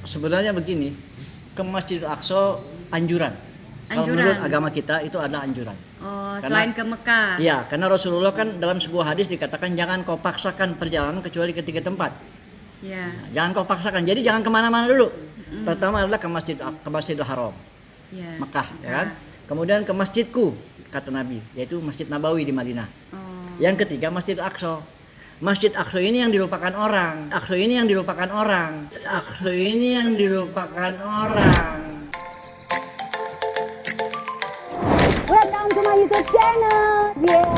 Sebenarnya begini, ke Masjidil Aqsa anjuran. Kalau Anjuran. menurut agama kita itu adalah anjuran. Oh, Karena- selain ke Mekah. Iya, karena Rasulullah kan dalam sebuah hadis dikatakan jangan kau paksakan perjalanan kecuali ke 3 tempat. Ya. Jangan kau paksakan. Jadi jangan kemana-mana dulu. Mm. Pertama adalah ke Masjidil Haram, Ya. Mekah, ya kan? Kemudian ke masjidku, kata Nabi, yaitu Masjid Nabawi di Madinah. Oh. Yang ketiga Masjid Aqsa. Masjid Aqsa ini yang dilupakan orang. Aqsa ini yang dilupakan orang. Aqsa ini yang dilupakan orang. Welcome to my YouTube channel. Yeah.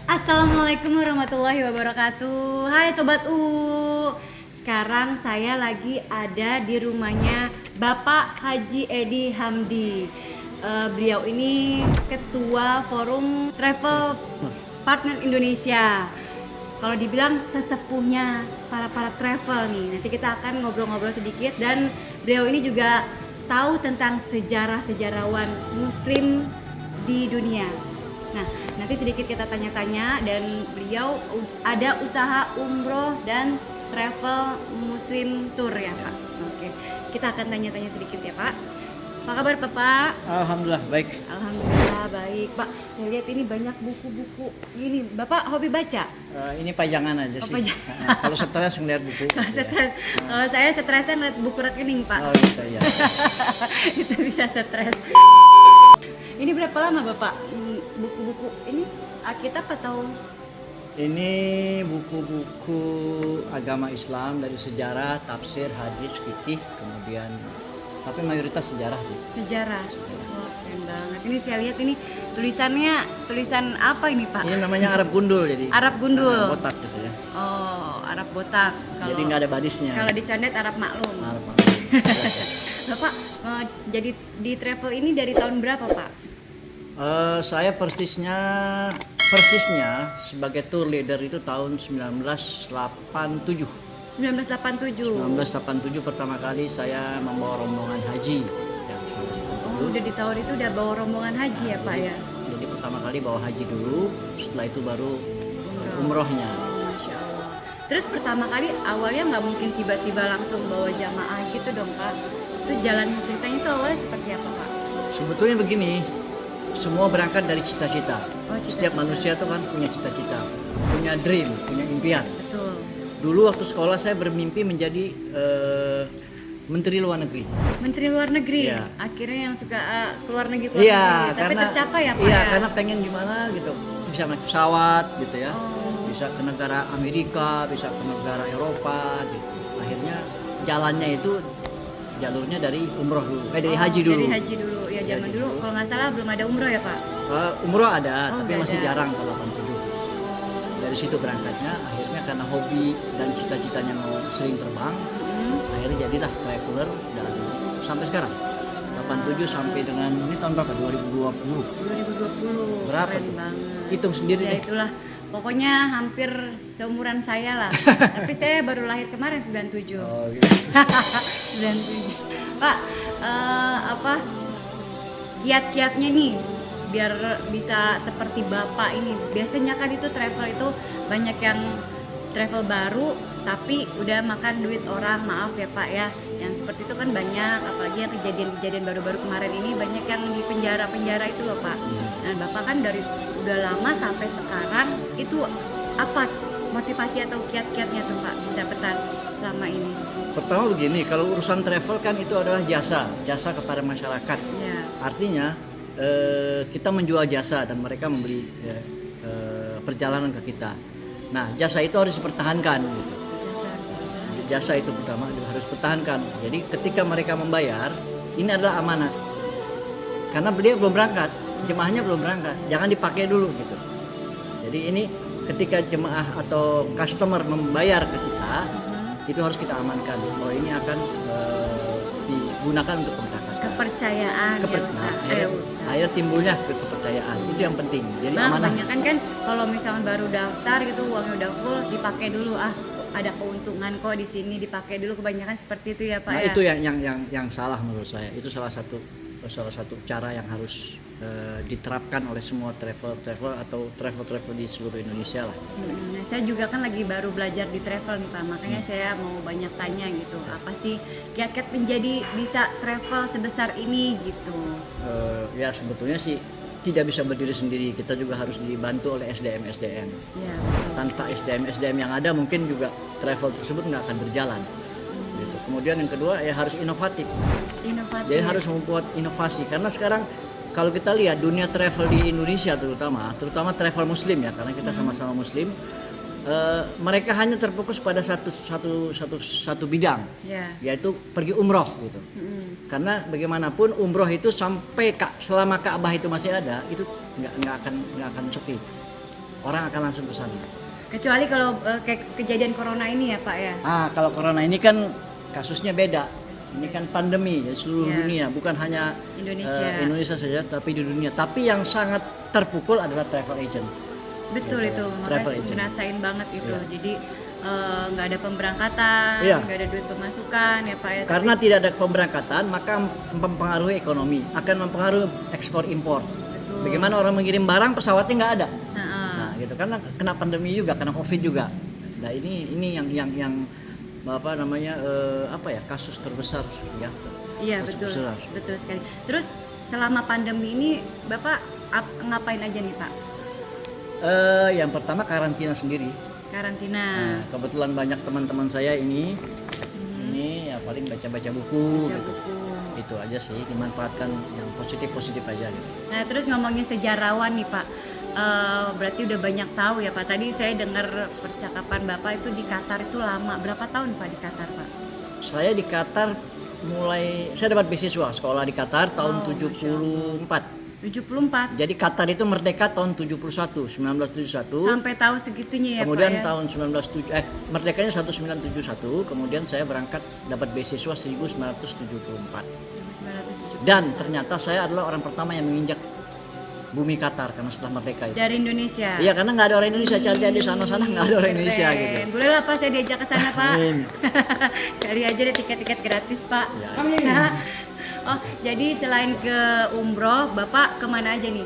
Assalamualaikum warahmatullahi wabarakatuh. Hai Sobat U. Sekarang saya lagi ada di rumahnya Bapak Haji Edi Hamdi. Beliau ini Ketua Forum Travel Partner Indonesia. Kalau dibilang sesepuhnya para travel nih. Nanti kita akan ngobrol-ngobrol sedikit dan beliau ini juga tahu tentang sejarah-sejarawan Muslim di dunia. Nah, nanti sedikit kita tanya-tanya dan beliau ada usaha umroh dan travel Muslim tour ya Pak. Oke, kita akan tanya-tanya sedikit ya Pak. Apa kabar Bapak? Alhamdulillah baik. Alhamdulillah baik Pak. Saya lihat ini banyak buku-buku. Ini Bapak hobi baca? Ini pajangan aja Oh, sih. pajangan. Kalau stres ngeliat buku. Kalau gitu ya. stres, kalau saya stresnya ngeliat buku rekening Pak. Oh gitu ya. Itu bisa stres. Ini berapa lama Bapak buku-buku ini Alkitab atau? Ini buku-buku agama Islam dari sejarah, tafsir, hadis, fikih, kemudian tapi mayoritas sejarah sih. Sejarah. Wah, keren banget. Ini saya lihat ini tulisan apa ini Pak? Ini namanya Arab gundul jadi. Arab gundul. Botak gitu ya. Oh, Arab botak. Jadi nggak ada barisnya. Kalau dicondet Arab maklum. Arab. Bapak jadi di travel ini dari tahun berapa Pak? Saya persisnya sebagai tour leader itu tahun 1987. 1987. 1987 pertama kali saya membawa rombongan haji. Ya, Oh, udah di tahun itu udah bawa rombongan haji ya Pak ya? Jadi pertama kali bawa haji dulu, setelah itu baru Umroh. umrohnya. Masya Allah. Terus pertama kali awalnya nggak mungkin tiba-tiba langsung bawa jamaah gitu dong Pak. Itu jalan ceritanya itu awalnya seperti apa Pak? Sebetulnya begini, semua berangkat dari cita-cita. Oh, cita-cita. Setiap manusia itu kan punya cita-cita, punya dream, punya impian. Betul. Dulu waktu sekolah saya bermimpi menjadi Menteri Luar Negeri. Menteri Luar Negeri. Iya. Akhirnya yang suka keluar negeri Iya, Tapi karena tercapai ya Pak iya, ya? karena pengen gimana gitu, bisa naik pesawat gitu ya, Oh. bisa ke negara Amerika, bisa ke negara Eropa gitu. Akhirnya jalannya itu jalurnya dari umroh dulu, dari haji dulu. Dari haji dulu. Ya zaman Haji dulu dulu. kalau nggak salah belum ada umroh ya Pak? Umroh ada, Oh, tapi udah masih ada. jarang kalau 87. Dari situ berangkatnya, akhirnya karena hobi dan cita-citanya mau sering terbang, akhirnya jadilah traveler dan sampai sekarang. 87 sampai dengan ini tahun berapa? 2020. 2020. Berapa Keren tuh? banget. Hitung sendiri Ya deh. itulah. Pokoknya hampir seumuran saya lah. Tapi saya baru lahir kemarin 97. Oh, gitu. 97. Pak, apa kiat-kiatnya nih biar bisa seperti Bapak ini. Biasanya kan itu travel itu banyak yang travel baru tapi udah makan duit orang, maaf ya Pak ya. Yang seperti itu kan banyak, apalagi yang kejadian-kejadian baru-baru kemarin ini banyak yang di penjara-penjara itu loh Pak. Nah, Bapak kan dari udah lama sampai sekarang itu apa motivasi atau kiat-kiatnya tuh Pak bisa bertahan selama ini? Pertama begini, kalau urusan travel kan itu adalah jasa kepada masyarakat. Ya. Artinya kita menjual jasa dan mereka membeli perjalanan ke kita. Nah, jasa itu harus dipertahankan. Gitu. Jasa itu pertama harus dipertahankan. Jadi ketika mereka membayar, ini adalah amanat. Karena beliau belum berangkat, jemaahnya belum berangkat, jangan dipakai dulu gitu. Jadi ini ketika jemaah atau customer membayar ke kita, itu harus kita amankan bahwa ini akan digunakan untuk berangkat. Kepercayaan ya Ustaz. Akhirnya timbulnya kepercayaan, itu yang penting. Jadi Nah, amanah. kebanyakan kan kalau misalnya baru daftar gitu uangnya udah full dipakai dulu, ada keuntungan kok di sini, dipakai dulu, kebanyakan seperti itu ya Pak Nah, ya. itu yang salah menurut saya. Itu salah satu cara yang harus diterapkan oleh semua travel atau travel di seluruh Indonesia lah. Nah, saya juga kan lagi baru belajar di travel nih Pak, makanya saya mau banyak tanya gitu, apa sih kiat-kiat menjadi bisa travel sebesar ini gitu. Ya sebetulnya sih tidak bisa berdiri sendiri, kita juga harus dibantu oleh SDM. Ya, betul. Tanpa SDM yang ada mungkin juga travel tersebut nggak akan berjalan. Gitu. Kemudian yang kedua ya harus inovatif. Jadi harus membuat inovasi karena sekarang kalau kita lihat dunia travel di Indonesia terutama travel Muslim ya, karena kita sama-sama Muslim, mereka hanya terfokus pada satu bidang, yaitu pergi umroh gitu. Karena bagaimanapun umroh itu sampai selama Ka'bah itu masih ada, itu nggak akan sepi. Orang akan langsung ke sana. Kecuali kalau kayak kejadian corona ini ya Pak ya. Kalau corona ini kan kasusnya beda. Ini kan pandemi ya seluruh dunia, bukan hanya Indonesia saja, tapi di dunia. Tapi yang sangat terpukul adalah travel agent. Betul gitu. itu, Travel makanya agent. ngerasain banget itu. Iya. Jadi nggak ada pemberangkatan, Iya. nggak ada duit pemasukan ya Pak ya. Karena tidak ada pemberangkatan, maka mempengaruhi ekonomi, akan mempengaruhi ekspor impor. Betul. Bagaimana orang mengirim barang, pesawatnya nggak ada. Nah, Nah, gitu karena kena pandemi juga, kena Covid juga. Nah, ini yang kasus terbesar ya. iya Kasus betul, besar. betul sekali. Terus selama pandemi ini Bapak ngapain aja nih Pak? Yang pertama karantina sendiri. Karantina. Nah, kebetulan banyak teman-teman saya ini ya paling baca buku. Baca Gitu. buku. Itu aja sih, dimanfaatkan yang positif aja. Gitu. Nah terus ngomongin sejarawan nih Pak, berarti udah banyak tahu ya Pak. Tadi saya dengar percakapan Bapak itu di Qatar itu lama. Berapa tahun Pak di Qatar Pak? Saya di Qatar saya dapat beasiswa sekolah di Qatar tahun 74. 74. Jadi Qatar itu merdeka tahun 1971. Sampai tahu segitunya ya Kemudian Pak ya? tahun 1907 merdekanya 1971, kemudian saya berangkat dapat beasiswa 1974. 1970. Dan ternyata saya adalah orang pertama yang menginjak bumi Qatar karena setelah merdeka itu. Dari Indonesia? Iya, karena nggak ada orang Indonesia, cari-cari di sana-sana nggak ada orang Indonesia Keren. gitu. Boleh lah Pak saya diajak ke sana Pak. Amin. Kali aja deh tiket-tiket gratis Pak. Ya. Oh jadi selain ke umroh Bapak kemana aja nih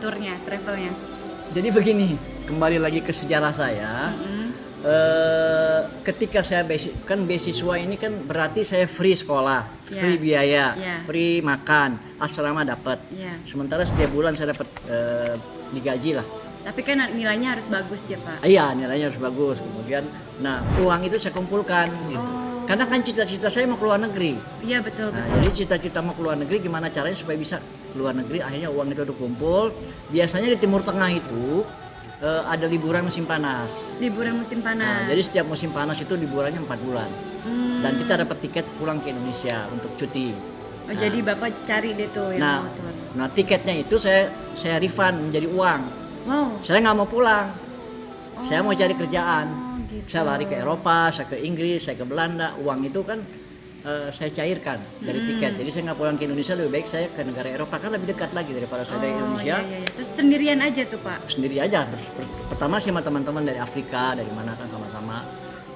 turnya, travelnya? Jadi begini, kembali lagi ke sejarah saya. Ketika saya beasiswa ini kan berarti saya free sekolah, Ya. free biaya, Ya. free makan, asrama dapat. Iya. Sementara setiap bulan saya dapat digaji lah. Tapi kan nilainya harus bagus ya Pak. Iya, nilainya harus bagus. Kemudian, uang itu saya kumpulkan. Gitu. Oh. Karena kan cita-cita saya mau keluar negeri. Iya betul Nah, betul. jadi cita-cita mau keluar negeri gimana caranya supaya bisa keluar negeri? Akhirnya uang itu udah kumpul. Biasanya di Timur Tengah itu ada liburan musim panas. Liburan musim Nah, panas. jadi setiap musim panas itu liburannya 4 bulan. Dan kita dapat tiket pulang ke Indonesia untuk cuti. Oh, jadi Bapak cari deh tuh yang mau tur. Nah, tiketnya itu saya refund menjadi uang. Wow. Saya nggak mau pulang. Saya mau cari kerjaan. Gitu. Saya lari ke Eropa, saya ke Inggris, saya ke Belanda. Uang itu kan saya cairkan dari tiket. Jadi saya nggak pulang ke Indonesia, lebih baik saya ke negara Eropa, kan lebih dekat lagi daripada saya dari Indonesia. Iya. Terus sendirian aja tuh Pak? Sendiri aja. Pertama sih sama teman-teman dari Afrika, dari mana kan sama-sama.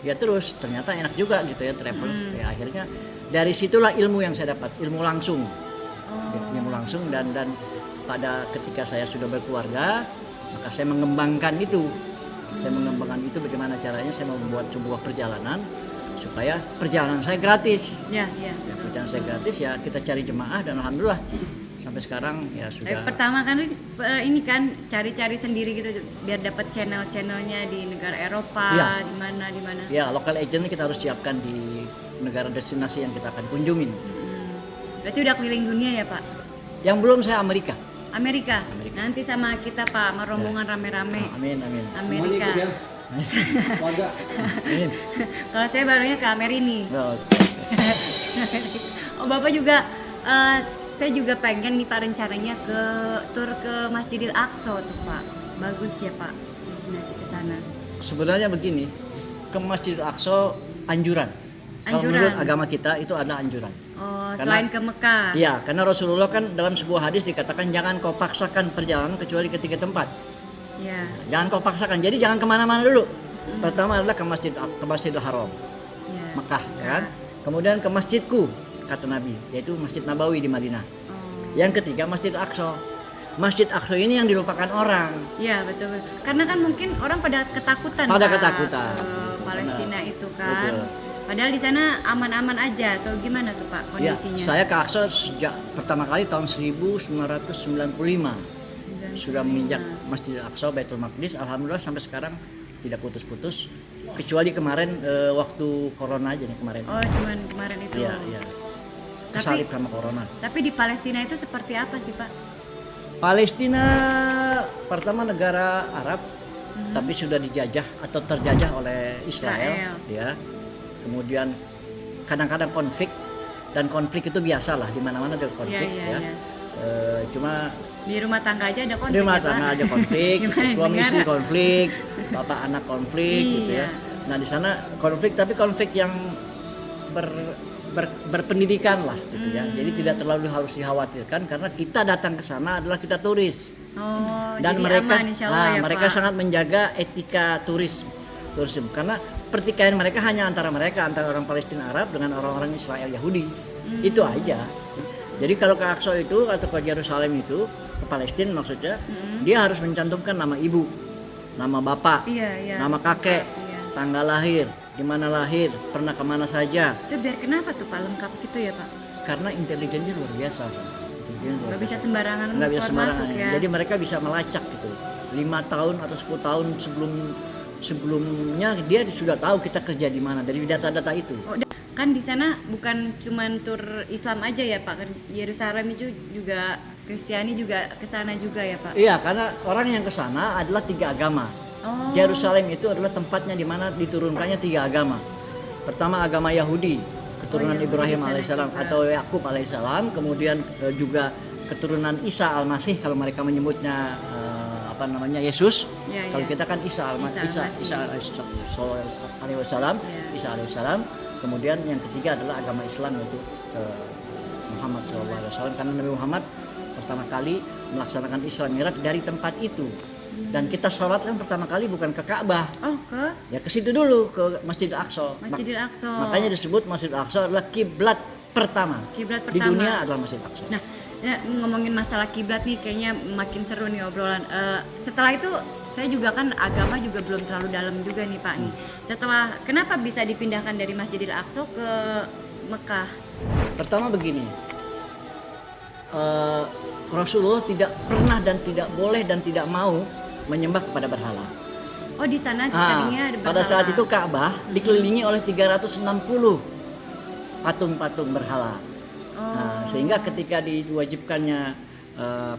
Ya terus ternyata enak juga gitu ya travel. Ya akhirnya dari situlah ilmu yang saya dapat, ilmu langsung. Ilmu langsung dan pada ketika saya sudah berkeluarga, maka saya mengembangkan itu. Saya mengembangkan itu bagaimana caranya saya membuat sebuah perjalanan supaya perjalanan saya gratis. Iya. Perjalanan saya gratis ya kita cari jemaah dan alhamdulillah sampai sekarang ya sudah. Pertama kan ini kan cari-cari sendiri gitu biar dapat channel-channelnya di negara Eropa, Iya. di mana. Ya local agent kita harus siapkan di negara destinasi yang kita akan kunjungin. Berarti udah keliling dunia ya Pak? Yang belum saya Amerika. Amerika. Nanti sama kita Pak, sama rombongan rame-rame. Amin. Amerika. Warga. Amin. Kalau saya barunya ke Amerini. Oh, Oh Bapak juga, saya juga pengen nih Pak rencananya ke tur ke Masjidil Aqsa tuh Pak. Bagus ya Pak destinasi ke sana. sebenarnya begini, ke Masjidil Aqsa anjuran. Kalau menurut agama kita itu adalah anjuran. Oh, Karena- selain ke Mekah. Iya, karena Rasulullah kan dalam sebuah hadis dikatakan jangan kau paksakan perjalanan kecuali ke 3 tempat. Iya. Jangan kau paksakan. Jadi jangan kemana-mana dulu. Pertama adalah ke Masjidil Haram, Iya. Mekah, ya kan? Kemudian ke masjidku, kata Nabi, yaitu Masjid Nabawi di Madinah. Oh. Yang ketiga Masjid Aqsa. Masjid Aqsa ini yang dilupakan orang. Iya betul. Karena kan mungkin orang pada ketakutan. Pada Pak, ketakutan. ke Betul, Palestina benar. itu kan. Betul. Padahal di sana aman-aman aja atau gimana tuh Pak Ya, kondisinya? saya ke Aqsa sejak pertama kali tahun 1995. Sudah menginjak Masjid Aqsa, Baitul Maqdis. Alhamdulillah sampai sekarang tidak putus-putus. Kecuali kemarin waktu corona aja nih kemarin. Oh cuman kemarin itu. Iya, iya. Kesalip sama corona. Tapi di Palestina itu seperti apa sih Pak? Palestina pertama negara Arab, Mhm. tapi sudah dijajah atau terjajah oleh Israel, Israel. ya. Kemudian kadang-kadang konflik, dan konflik itu biasa lah di mana-mana ada konflik, Iya, ya. iya. Cuma Di rumah tangga aja ada konflik di rumah ya, Pak? tangga aja konflik, Gimana suami negara? istri konflik, bapak anak konflik, gitu ya. Iya. Nah di sana konflik, tapi konflik yang berpendidikan lah, gitu ya. Jadi tidak terlalu harus dikhawatirkan karena kita datang ke sana adalah kita turis. Oh, Dan jadi mereka aman insya Allah ya, mereka Pak. sangat menjaga etika turisme karena pertikaian mereka hanya antara orang Palestina Arab dengan orang-orang Israel Yahudi. Itu aja. Jadi kalau ke Aqsa itu atau ke Yerusalem itu, ke Palestina maksudnya, dia harus mencantumkan nama ibu, nama bapak, Iya, iya. nama kakek, Iya. tanggal lahir, di mana lahir, pernah kemana saja. Itu biar kenapa tuh Pak lengkap gitu ya Pak? Karena intelijennya luar biasa. Intelijennya luar Nggak bisa biasa. sembarangan Nggak bisa keluar sembarangan. masuk ya. Jadi mereka bisa melacak gitu. 5 tahun atau 10 tahun sebelumnya dia sudah tahu kita kerja di mana dari data-data itu. Oh, kan di sana bukan cuman tur Islam aja ya Pak, Yerusalem itu juga Kristiani juga ke sana juga ya Pak. Iya, karena orang yang ke sana adalah 3 agama. Oh. Yerusalem itu adalah tempatnya di mana diturunkannya 3 agama. Pertama agama Yahudi, keturunan Yahudi Ibrahim di sana alaihissalam juga. atau Yakub alaihissalam, kemudian juga keturunan Isa al-Masih kalau mereka menyebutnya Yesus. Ya, Kalau ya. kita kan Isa alaihissalam, Ya. Isa alaihissalam. Kemudian yang ketiga adalah agama Islam yaitu Muhammad SAW, karena Nabi Muhammad pertama kali melaksanakan Isra Mi'raj dari tempat itu. Dan kita sholat kan pertama kali bukan ke Ka'bah, Oh, ke ya ke situ dulu, ke Masjidil Aqsa. Masjidil Aqsa. Makanya disebut Masjidil Aqsa adalah kiblat pertama Kiblat di pertama. dunia adalah Masjidil Aqsa. Nah, ya, ngomongin masalah kiblat nih kayaknya makin seru nih obrolan. Setelah itu saya juga kan agama juga belum terlalu dalam juga nih Pak nih. Setelah kenapa bisa dipindahkan dari Masjidil Aqsa ke Mekah? Pertama begini, Rasulullah tidak pernah dan tidak boleh dan tidak mau menyembah kepada berhala. Oh, di sana tadinya ada Pada saat berhala. itu Ka'bah dikelilingi oleh 360 patung-patung berhala. Oh. Nah, sehingga ketika diwajibkannya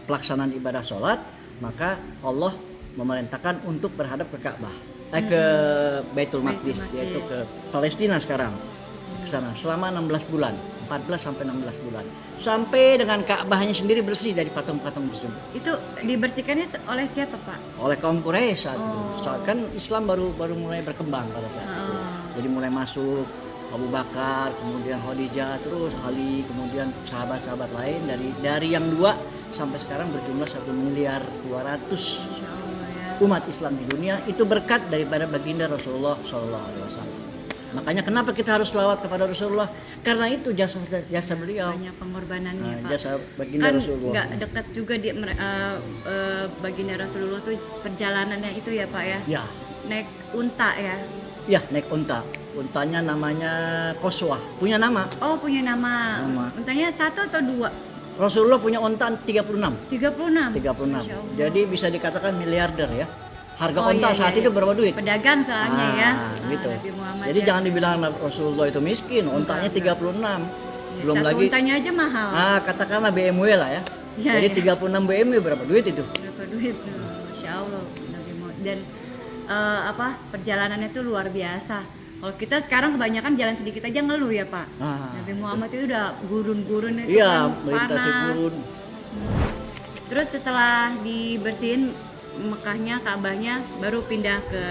pelaksanaan ibadah sholat, maka Allah memerintahkan untuk berhadap ke Ka'bah, ke Baitul Maqdis, Maqdis. yaitu ke Palestina sekarang, ke sana selama 16 bulan, 14 sampai 16 bulan, sampai dengan Ka'bahnya sendiri bersih dari patung-patung tersebut. Itu dibersihkannya oleh siapa Pak? Oleh kaum Quraisy saat itu. Oh. Saat kan Islam baru mulai berkembang pada saat itu. Oh. Jadi mulai masuk Abu Bakar, kemudian Khadijah, terus Ali, kemudian sahabat-sahabat lain dari yang 2 sampai sekarang berjumlah 1.200.000.000 Insya Allah ya. umat Islam di dunia. Itu berkat daripada baginda Rasulullah SAW. Makanya kenapa kita harus selawat kepada Rasulullah? Karena itu jasa beliau. Banyak pengorbanannya Nah, Pak. jasa baginda Kan Rasulullah. nggak dekat juga di baginda Rasulullah tuh perjalanannya itu ya Pak ya. Ya, Naik unta ya. ya naik unta. Untanya namanya Qaswah. Punya nama. Oh, punya nama. Nama. Untanya 1 atau 2? Rasulullah punya unta 36. 36. 36. Masya Allah. Jadi bisa dikatakan miliarder ya. Harga Oh, unta iya, saat iya, itu iya. berapa duit? Pedagang soalnya ya. Gitu. Nabi Muhammad Jadi ya. jangan dibilang Rasulullah itu miskin, untanya 36. Belum Satu lagi untanya aja mahal. katakanlah BMW lah ya. Ya, Jadi ya. 36 BMW berapa duit itu? Berapa duit tuh? Masya Allah. Nabi Muhammad. Dan perjalanannya tuh luar biasa. Kalau kita sekarang kebanyakan jalan sedikit aja ngeluh ya Pak. Nabi Muhammad itu udah gurun-gurun itu Iya, kan melintasi panas. gurun. Terus setelah dibersihin Mekahnya, Ka'bahnya, baru pindah ke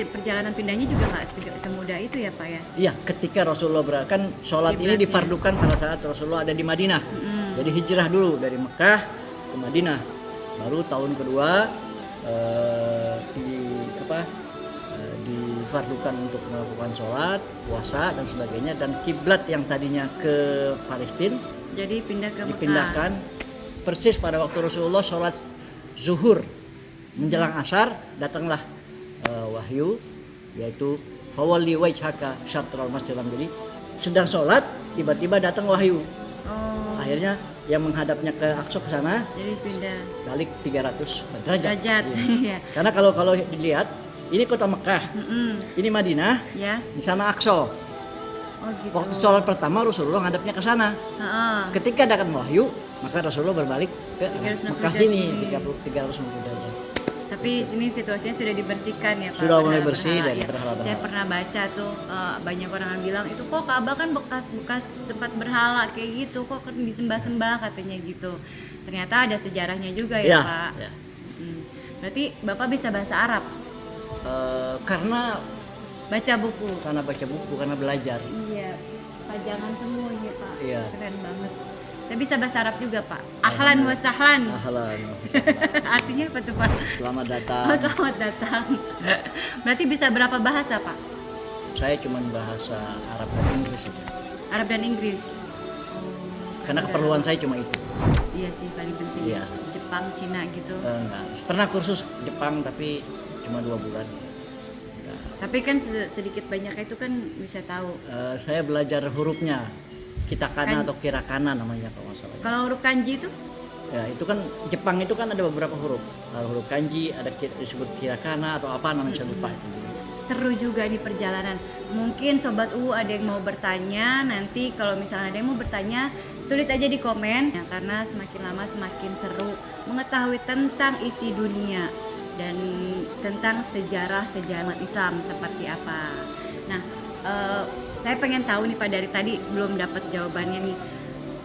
perjalanan pindahnya juga nggak semudah itu ya Pak ya. Iya, ketika Rasulullah kan sholat ini Kiblatnya. difardukan pada saat Rasulullah ada di Madinah. Mm-mm. Jadi hijrah dulu dari Mekah ke Madinah. Baru tahun kedua difardukan untuk melakukan sholat, puasa dan sebagainya, dan kiblat yang tadinya ke Palestina Jadi pindah ke Mekah. dipindahkan. persis pada waktu Rasulullah sholat zuhur menjelang asar, datanglah wahyu, yaitu fawalli wajhaka syatral masjidil haram. Jadi sedang sholat tiba-tiba datang wahyu. Akhirnya yang menghadapnya ke Aqsa ke sana, jadi pindah balik 300 derajat. derajat. Iya. Iya. Karena kalau dilihat, ini kota Mekah, ini Madinah, Ya. di sana Aqsa. Oh gitu. Waktu sholat pertama Rasulullah ngadapnya ke sana. Heeh. Ketika datang wahyu, maka Rasulullah berbalik ke 360 Mekah derajat sini, sini. 360 derajat. Tapi sini situasinya sudah dibersihkan ya Pak. Sudah mulai berhala-berhala. bersih dari Ya, berhala-berhala. saya pernah baca tuh banyak orang yang bilang itu kok Ka'bah kan bekas-bekas tempat berhala kayak gitu, kok kan disembah-sembah katanya gitu. Ternyata ada sejarahnya juga ya, Ya, Pak. ya. Berarti Bapak bisa bahasa Arab, Karena baca buku. baca buku, karena belajar. Iya, pajangan semuanya Pak. Iya. Keren banget. Saya bisa bahasa Arab juga Pak. Ahlan wa sahlan. Ahlan. Artinya apa tuh Pak? Selamat Oh, datang. selamat datang. Berarti bisa berapa bahasa Pak? Saya cuma bahasa Arab dan Inggris saja. Arab dan Inggris. Karena keperluan saya cuma itu. Iya sih paling penting. Iya. Jepang, Cina gitu. Enggak. Pernah kursus Jepang tapi cuma 2 bulan. Enggak. Tapi kan sedikit banyak itu kan bisa tahu. Saya belajar hurufnya, kitakana Kan- atau kirakana namanya kalau nggak salah. Kalau huruf kanji itu Ya itu kan Jepang itu kan ada beberapa huruf. Huruf kanji, ada disebut kirakana atau apa namanya saya lupa itu. seru juga nih perjalanan. Mungkin Sobat U ada yang mau bertanya, nanti kalau misalnya ada yang mau bertanya, tulis aja di komen. Ya, karena semakin lama semakin seru mengetahui tentang isi dunia dan tentang sejarah-sejarah umat Islam seperti apa. Nah, saya pengen tahu nih Pak, dari tadi belum dapat jawabannya nih.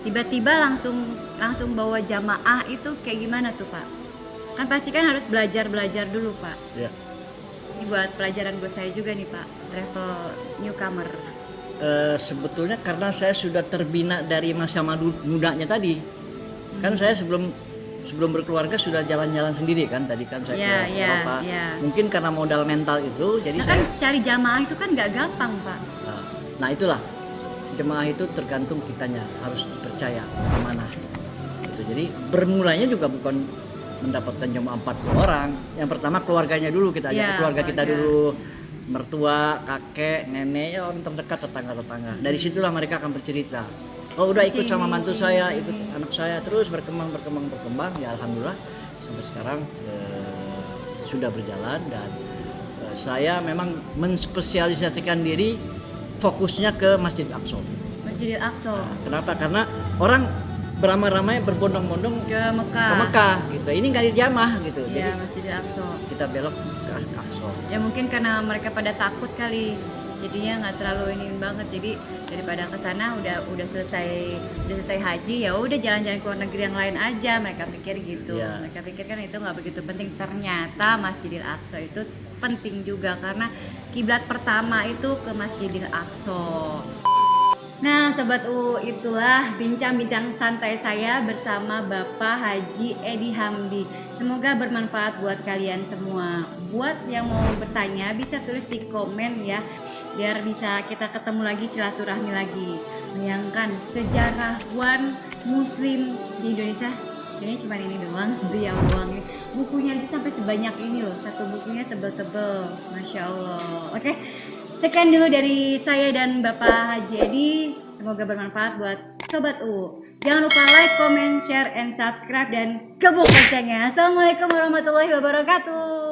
Tiba-tiba langsung bawa jamaah itu kayak gimana tuh Pak? Kan pasti kan harus belajar dulu Pak. Ya. Ini buat pelajaran buat saya juga nih Pak, travel newcomer. Sebetulnya karena saya sudah terbina dari masa mudanya tadi. Kan saya sebelum berkeluarga sudah jalan-jalan sendiri kan, tadi kan saya ke Eropa. Mungkin karena modal mental itu, jadi Nah saya kan cari jamaah itu kan nggak gampang Pak. nah itulah, jemaah itu tergantung kitanya, harus dipercaya, amanah gitu. Jadi bermulanya juga bukan mendapatkan jemaah 40 orang. Yang pertama keluarganya dulu, kita ajak keluarga kita dulu, mertua, kakek, nenek, ya orang terdekat, tetangga-tetangga. Dari situlah mereka akan bercerita. Oh udah ikut sama mantu saya, ikut anak saya, terus berkembang, ya alhamdulillah sampai sekarang sudah berjalan. Dan saya memang menspesialisasikan diri, fokusnya ke Masjid Aqsa. Masjidil Aqsa. Kenapa? Karena orang beramai-ramai berbondong-bondong Ke Mekah. ke Mekah gitu. Ini nggak dijamah gitu. Iya, Jadi Masjidil Aqsa. kita belok ke Aqsa. Ya mungkin karena mereka pada takut kali. Jadinya nggak terlalu ini banget. Jadi daripada ke sana udah selesai haji, ya udah jalan-jalan ke luar negeri yang lain aja. Mereka pikir gitu. Iya. Mereka pikir kan itu nggak begitu penting. Ternyata Masjidil Aqsa itu penting juga karena kiblat pertama itu ke Masjidil Aqsa. Nah Sobat U, itulah bincang-bincang santai saya bersama Bapak Haji Edi Hamdi. Semoga bermanfaat buat kalian semua. Buat yang mau bertanya bisa tulis di komen ya, biar bisa kita ketemu lagi, silaturahmi lagi. Bayangkan sejarawan muslim di Indonesia, ini cuma ini doang, beliau doang. Bukunya aja sampai sebanyak ini loh, satu bukunya tebel-tebel, Masya Allah. Oke, sekian dulu dari saya dan Bapak Haji Edi. Semoga bermanfaat buat Sobat U. Jangan lupa like, comment, share, and subscribe, dan gebuk loncengnya. Assalamualaikum warahmatullahi wabarakatuh.